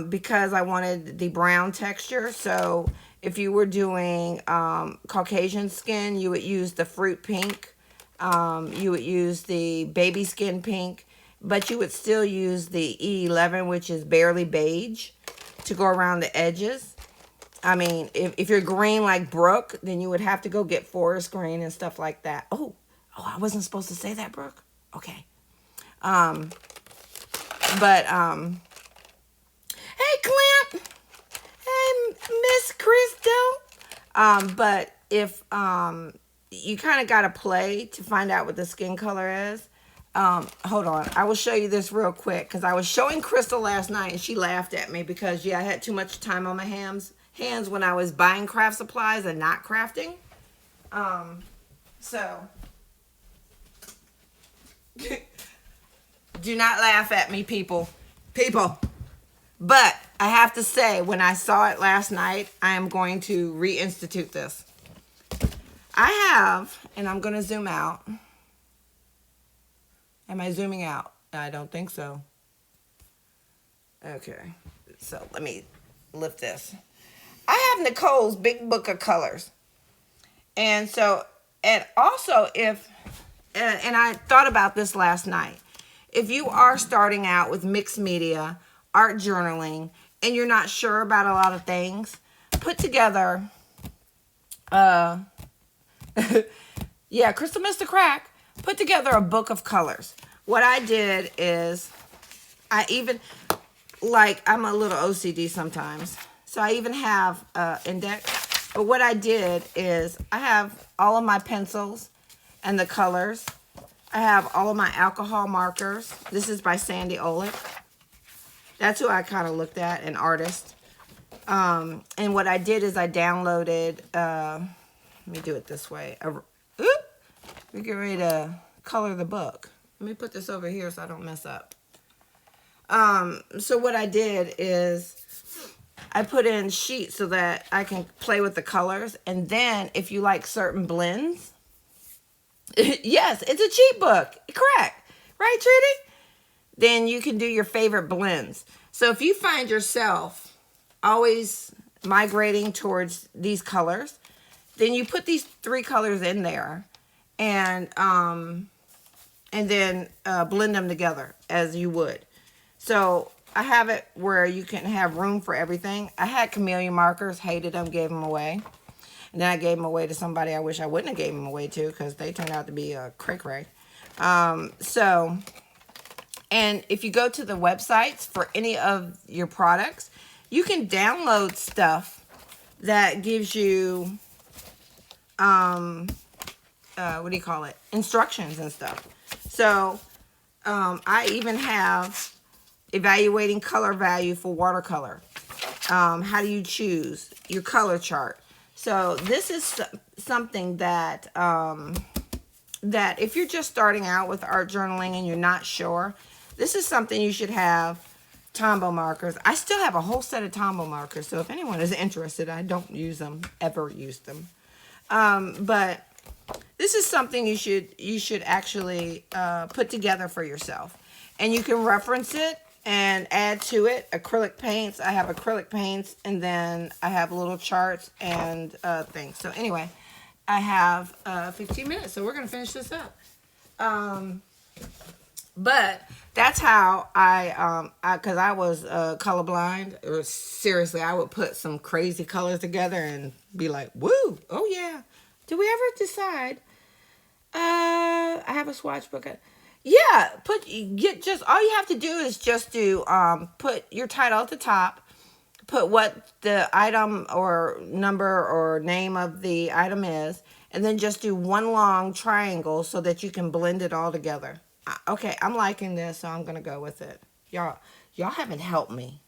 because I wanted the brown texture, so... If you were doing Caucasian skin, you would use the fruit pink. You would use the baby skin pink. But you would still use the E11, which is barely beige, to go around the edges. I mean, if you're green like Brooke, then you would have to go get forest green and stuff like that. Oh, I wasn't supposed to say that, Brooke? Okay. Hey, Clint. Hey, Miss Crystal. But if you kind of got to play to find out what the skin color is. Hold on. I will show you this real quick because I was showing Crystal last night and she laughed at me because, yeah, I had too much time on my hands when I was buying craft supplies and not crafting. So do not laugh at me, people. But I have to say, when I saw it last night, I am going to reinstitute this. I have, and I'm going to zoom out. Am I zooming out? I don't think so. Okay, so let me lift this. I have Nicole's Big Book of Colors. And so, and also if, and I thought about this last night. If you are starting out with mixed media, art journaling, and you're not sure about a lot of things, put together, yeah, Crystal Mr. Crack put together a book of colors. What I did is I even, like, I'm a little OCD sometimes. So I even have index. But what I did is I have all of my pencils and the colors. I have all of my alcohol markers. This is by Sandy Olick. That's who I kind of looked at, an artist. And what I did is I downloaded, let me do it this way. We get ready to color the book. Let me put this over here so I don't mess up. So what I did is I put in sheets so that I can play with the colors. And then if you like certain blends, yes, it's a cheat book. Correct. Right, Trudy? Then you can do your favorite blends. So if you find yourself always migrating towards these colors, then you put these 3 colors in there and then blend them together as you would. So I have it where you can have room for everything. I had chameleon markers, hated them, gave them away. And then I gave them away to somebody I wish I wouldn't have gave them away to because they turned out to be a cray-cray. And if you go to the websites for any of your products, you can download stuff that gives you, instructions and stuff. So I even have evaluating color value for watercolor. How do you choose your color chart? So this is something that that if you're just starting out with art journaling and you're not sure, this is something you should have. Tombow markers. I still have a whole set of Tombow markers, so if anyone is interested, I don't use them, ever use them. But this is something you should actually put together for yourself. And you can reference it and add to it acrylic paints. I have acrylic paints, and then I have little charts and things. So anyway, I have 15 minutes, so we're going to finish this up. But that's how because I was colorblind. Or seriously, I would put some crazy colors together and be like, woo, oh yeah. Did we ever decide? I have a swatch book. Yeah, all you have to do is just do, put your title at the top, put what the item or number or name of the item is, and then just do one long triangle so that you can blend it all together. Okay, I'm liking this, so I'm going to go with it. Y'all haven't helped me.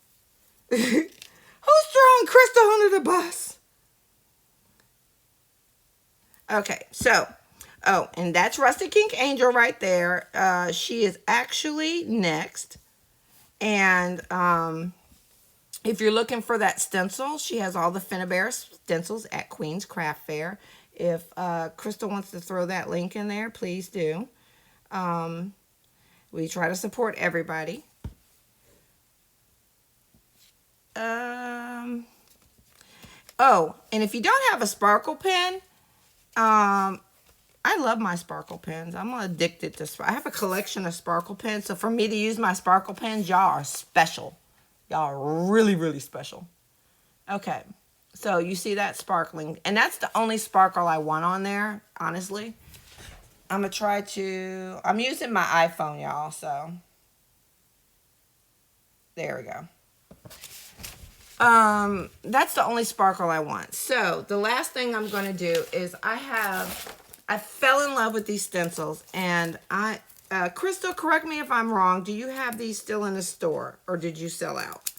Who's throwing Crystal under the bus? Okay, so, oh, and that's Rusty Kink Angel right there. She is actually next. And if you're looking for that stencil, she has all the Finnabair stencils at Queen's Craft Fair. If Crystal wants to throw that link in there, please do. We try to support everybody. Oh, and if you don't have a sparkle pen, I love my sparkle pens. I'm addicted to I have a collection of sparkle pens. So for me to use my sparkle pens, y'all are special. Y'all are really, really special. Okay. So you see that sparkling. And that's the only sparkle I want on there, honestly. I'm going to try to... I'm using my iPhone, y'all, so... There we go. That's the only sparkle I want. So, the last thing I'm going to do is I fell in love with these stencils, and Crystal, correct me if I'm wrong. Do you have these still in the store, or did you sell out?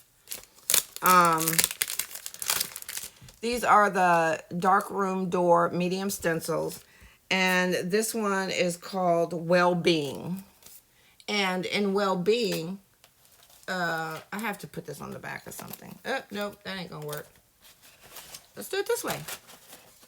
These are the Dark Room Door medium stencils. And this one is called Well-Being. And in Well-Being, I have to put this on the back of something. Oh, nope, that ain't gonna work. Let's do it this way.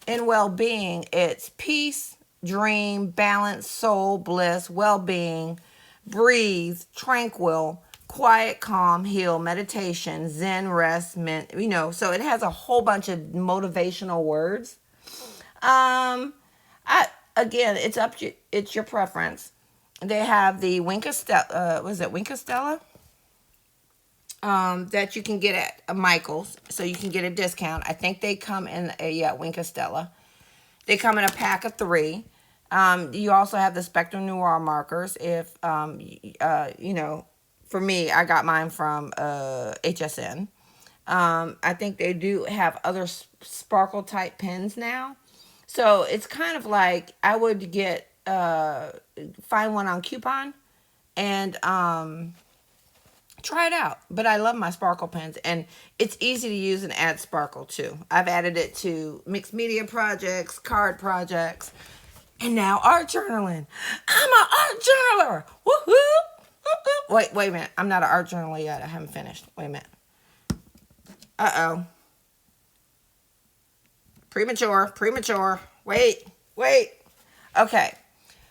In Well-Being, it's peace, dream, balance, soul, bliss, well-being, breathe, tranquil, quiet, calm, heal, meditation, zen, rest, so it has a whole bunch of motivational words. Again, it's your preference. They have the Winka Stella, Winka Stella? That you can get at Michael's, so you can get a discount. I think they come in Winka Stella. They come in a pack of 3. You also have the Spectrum Noir markers. If, you know, for me, I got mine from HSN. I think they do have other sparkle type pens now. So it's kind of like I would get, find one on coupon and try it out. But I love my sparkle pens, and it's easy to use and add sparkle too. I've added it to mixed media projects, card projects, and now art journaling. I'm an art journaler. Woohoo! Wait a minute. I'm not an art journaler yet. I haven't finished. Wait a minute. Uh-oh. Premature. Wait. Okay.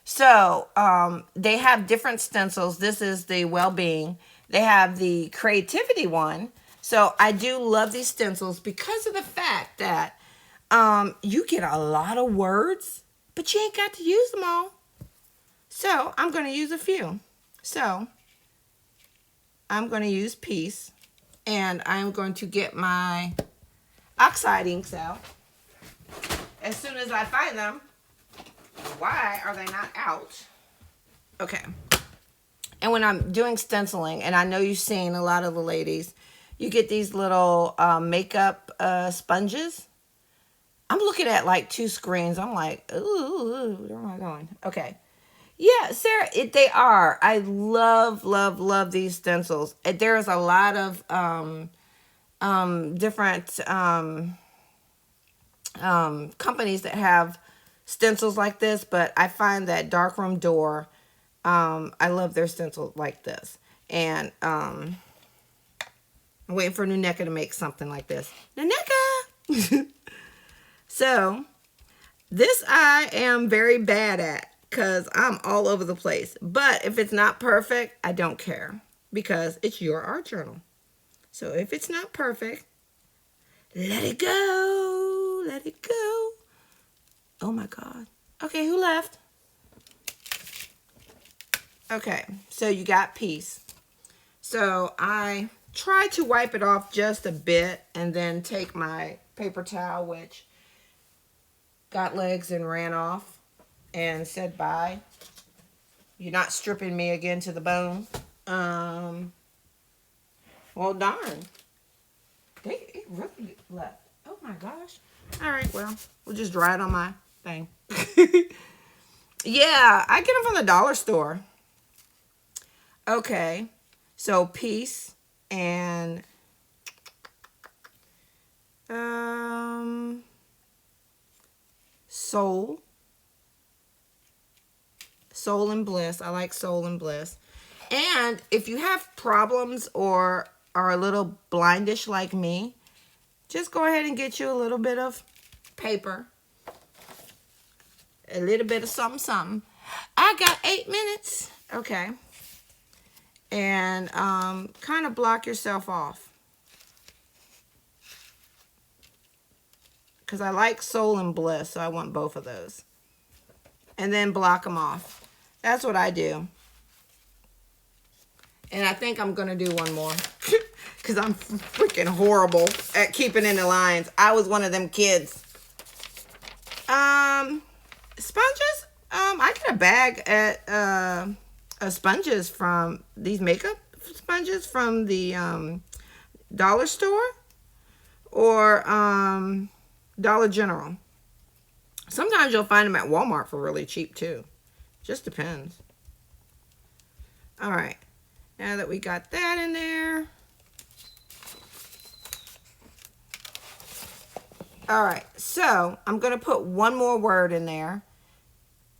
So, they have different stencils. This is the well-being. They have the creativity one. So, I do love these stencils because of the fact that you get a lot of words, but you ain't got to use them all. So, I'm going to use a few. So, I'm going to use Peace, and I'm going to get my oxide inks out as soon as I find them. Why are they not out? Okay. And when I'm doing stenciling, and I know you've seen a lot of the ladies, you get these little makeup sponges. I'm looking at like 2 screens. I'm like, ooh, where am I going? Okay. Yeah, Sarah, they are. I love these stencils. There's a lot of different companies that have stencils like this, but I find that Darkroom Door, I love their stencil like this. And I'm waiting for Nuneka to make something like this. Nuneka! So, this I am very bad at because I'm all over the place. But if it's not perfect, I don't care because it's your art journal. So, if it's not perfect, let it go. Let it go. Oh my God. Okay, who left? Okay, so you got Peace. So I tried to wipe it off just a bit and then take my paper towel, which got legs and ran off and said bye. You're not stripping me again to the bone. Well, darn. It really left. Oh my gosh. All right, well, we'll just dry it on my thing. Yeah, I get them from the dollar store. Okay, so Peace and Soul and Bliss. I like Soul and Bliss. And if you have problems or are a little blindish like me, just go ahead and get you a little bit of paper. A little bit of something. I got 8 minutes. Okay. And kind of block yourself off. Because I like Soul and Bliss, so I want both of those. And then block them off. That's what I do. And I think I'm going to do one more. Because I'm freaking horrible at keeping in the lines. I was one of them kids. Sponges. I get a bag at sponges from these makeup sponges from the dollar store or Dollar General. Sometimes you'll find them at Walmart for really cheap too. Just depends. All right. Now that we got that in there. All right. So I'm going to put one more word in there.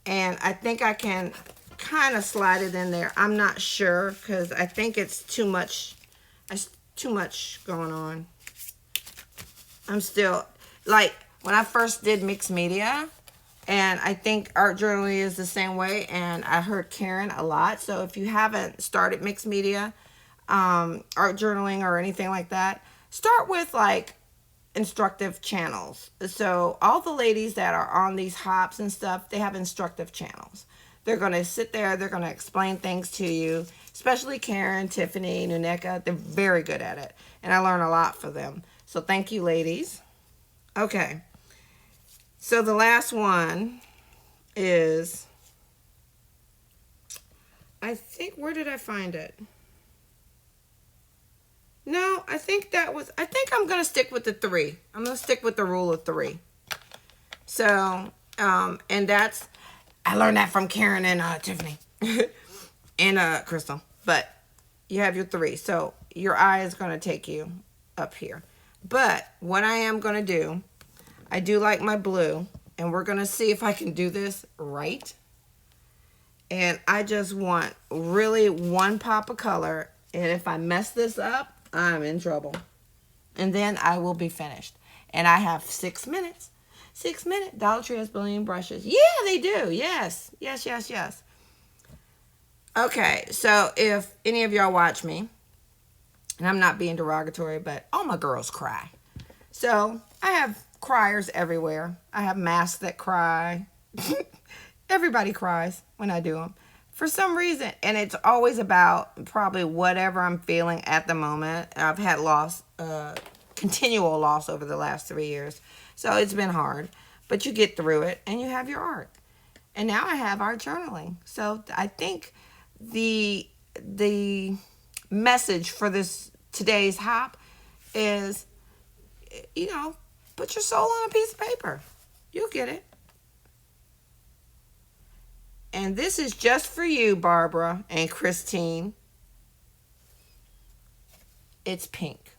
And I think I can kind of slide it in there. I'm not sure because I think it's too much. It's too much going on. I'm still, like, when I first did mixed media, and I think art journaling is the same way, and I heard Karen a lot. So if you haven't started mixed media, art journaling or anything like that, start with, like, instructive channels. So all the ladies that are on these hops and stuff, they have instructive channels. They're going to sit there, they're going to explain things to you, especially Karen, Tiffany, Nuneka. They're very good at it, and I learn a lot from them. So thank you, ladies. Okay, so the last one, is, I think, where did I find it? No, I think I'm going to stick with the 3. I'm going to stick with the rule of 3. So, and that's, I learned that from Karen and Tiffany and Crystal. But you have your 3. So your eye is going to take you up here. But what I am going to do, I do like my blue. And we're going to see if I can do this right. And I just want really one pop of color. And if I mess this up, I'm in trouble. And then I will be finished. And I have 6 minutes. 6 minutes. Dollar Tree has billion brushes. Yeah, they do. Yes. Yes, yes, yes. Okay, so if any of y'all watch me, and I'm not being derogatory, but all my girls cry. So I have criers everywhere. I have masks that cry. Everybody cries when I do them. For some reason, and it's always about probably whatever I'm feeling at the moment. I've had loss, continual loss over the last 3 years. So it's been hard, but you get through it and you have your art. And now I have art journaling. So I think the message for today's hop is, you know, put your soul on a piece of paper. You'll get it. And this is just for you, Barbara and Christine. It's pink.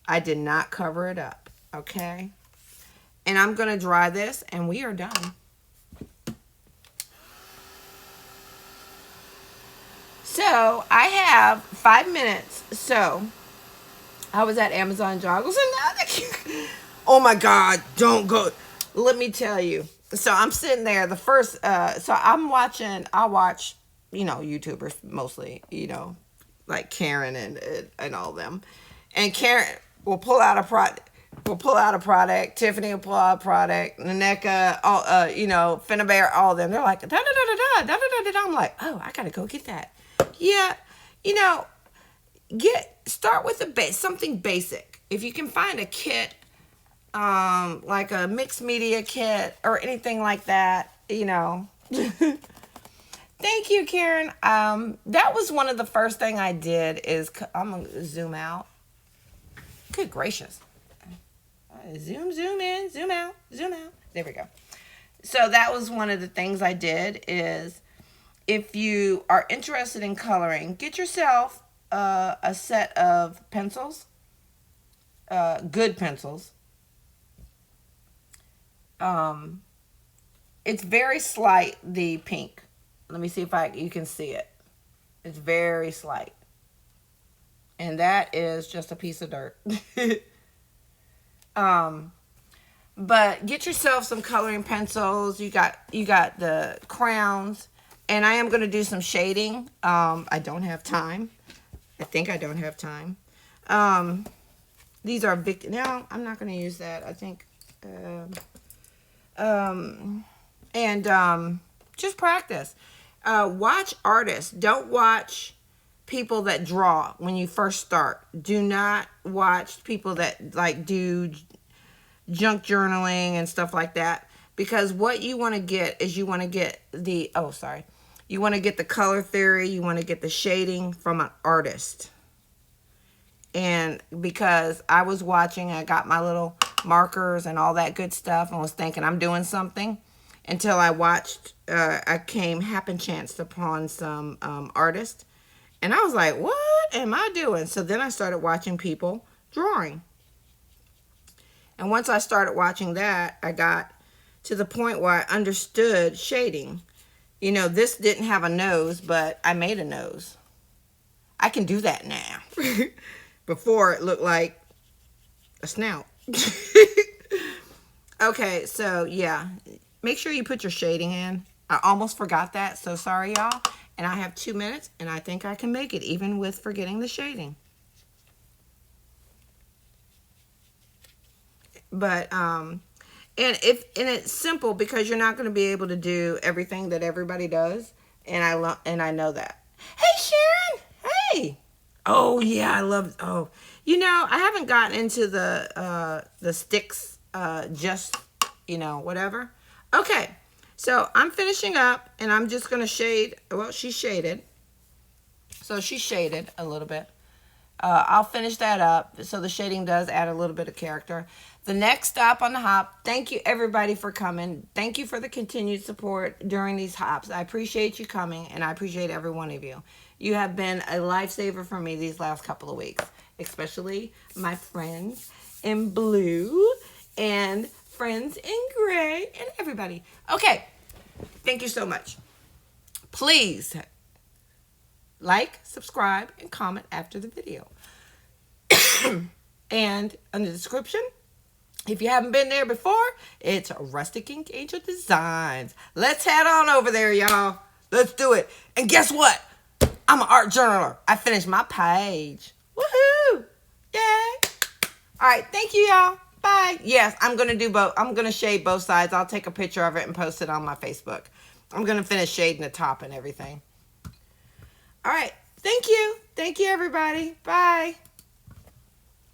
I did not cover it up, okay? And I'm going to dry this, and we are done. So, I have 5 minutes. So, I was at Amazon Joggles, and now oh my God, don't go. Let me tell you. So I'm sitting there, I watch, you know, YouTubers mostly, you know, like Karen and all them. And Karen will pull out a product, Tiffany will pull out a product, Naneka, all, you know, Finnabear, all of them. They're like, da-da-da-da-da. I'm like, oh, I gotta go get that. Yeah, you know, start with something basic. If you can find a kit, like a mixed media kit or anything like that, you know. Thank you, Karen. That was one of the first thing I did is, I'm going to zoom out. Good gracious. Zoom in, zoom out. There we go. So that was one of the things I did is, if you are interested in coloring, get yourself a set of pencils, good pencils. It's very slight, the pink. Let me see if you can see it. It's very slight. And that is just a piece of dirt. But get yourself some coloring pencils. You got the crowns. And I am going to do some shading. I don't have time. I think I don't have time. These are big. No, I'm not going to use that. I think... just practice. Watch artists. Don't watch people that draw when you first start. Do not watch people that like do junk journaling and stuff like that, because what you want to get is you want to get the color theory, you want to get the shading from an artist. And because I was watching, I got my little markers and all that good stuff and was thinking I'm doing something, until I watched, happened chanced upon some artists, and I was like, what am I doing? So then I started watching people drawing. And once I started watching that, I got to the point where I understood shading. You know, this didn't have a nose, but I made a nose. I can do that now. Before it looked like a snout. Okay, so yeah. Make sure you put your shading in. I almost forgot that, so sorry, y'all. And I have 2 minutes, and I think I can make it, even with forgetting the shading. But, and it's simple, because you're not going to be able to do everything that everybody does. And I know that. Hey, Sharon! Hey! Oh, yeah, you know, I haven't gotten into the sticks, just, you know, whatever. Okay, So I'm finishing up, and I'm just going to shade. Well, she's shaded. So she's shaded a little bit. I'll finish that up. So the shading does add a little bit of character. The next stop on the hop, thank you everybody for coming. Thank you for the continued support during these hops. I appreciate you coming, and I appreciate every one of you. You have been a lifesaver for me these last couple of weeks, especially my friends in blue and friends in gray and everybody. Okay, thank you so much. Please like, subscribe, and comment after the video. And in the description, if you haven't been there before, it's Rustic Ink Angel Designs. Let's head on over there, y'all. Let's do it. And guess what? I'm an art journaler. I finished my page. Woohoo! Yay! All right, thank you, y'all. Bye. Yes, I'm going to do both. I'm going to shade both sides. I'll take a picture of it and post it on my Facebook. I'm going to finish shading the top and everything. All right. Thank you. Thank you, everybody. Bye.